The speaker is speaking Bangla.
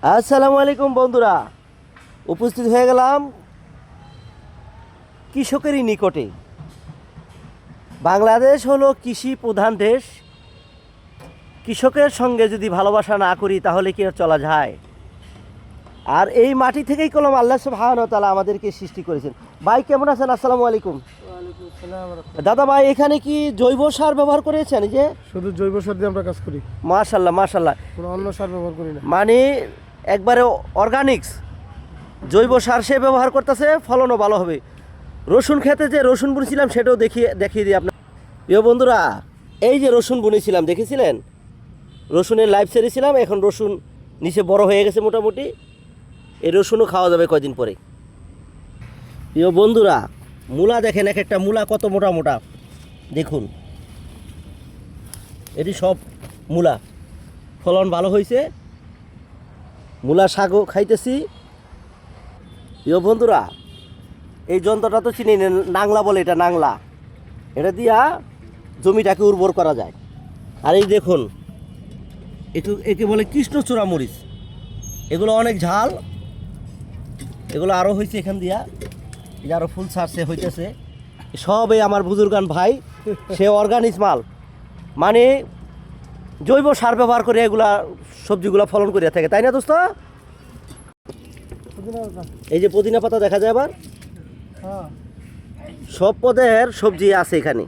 আসসালামু আলাইকুম বন্ধুরা, উপস্থিত হয়ে গেলাম কৃষকেরই নিকটে। বাংলাদেশ হলো কৃষি প্রধান দেশ। কৃষকের সঙ্গে যদি ভালোবাসা না করি তাহলে কি আর চলা যায়? আর এই মাটি থেকেই কলম আল্লাহ সুবহানাহু ওয়া তাআলা আমাদেরকে সৃষ্টি করেছেন। ভাই কেমন আছেন? আসসালামু আলাইকুম। দাদা ভাই, এখানে কি জৈব সার ব্যবহার করেছেন? যে শুধু জৈব সার দিয়ে আমরা কাজ করি, মাশাল্লাহ মাশাল্লাহ, কোনো অন্য সার ব্যবহার করি না। মানে একবারে অর্গানিক্স জৈব সার সে ব্যবহার করতেছে, ফলনও ভালো হবে। রসুন খেতে যে রসুন বুনেছিলাম সেটাও দেখিয়ে দিই আপনার প্রিয় বন্ধুরা। এই যে রসুন বুনেছিলাম দেখেছিলেন, রসুনের লাইভ ছেড়েছিলাম, এখন রসুন নিচে বড় হয়ে গেছে মোটামুটি। এই রসুনও খাওয়া যাবে কয়দিন পরে। প্রিয় বন্ধুরা, মূলা দেখেন, এক একটা মূলা কত মোটা মোটা দেখুন। এটি সব মূলা, ফলন ভালো হয়েছে। মূলা শাকও খাইতেছি। প্রিয় বন্ধুরা, এই যন্ত্রটা তো চিনি, নাংলা বলে, এটা নাংলা। এটা দিয়া জমিটাকে উর্বর করা যায়। আর এই দেখুন, একে বলে কৃষ্ণচূড়া মরিচ। এগুলো অনেক ঝাল, এগুলো আরও হয়েছে এখান দিয়া, এই আরও ফুল ছাড়ছে হইতেছে। সব এই আমার বুজুর্গান ভাই, সে অর্গানিক মাল, মানে জৈব সার ব্যবহার করে এগুলা সবজিগুলা ফলন করিয়া থাকে, তাই না দোস্ত? এই যে পুদিনা পাতা দেখা যায় আবার, হ্যাঁ, সব পদের সবজি আছে এখানে।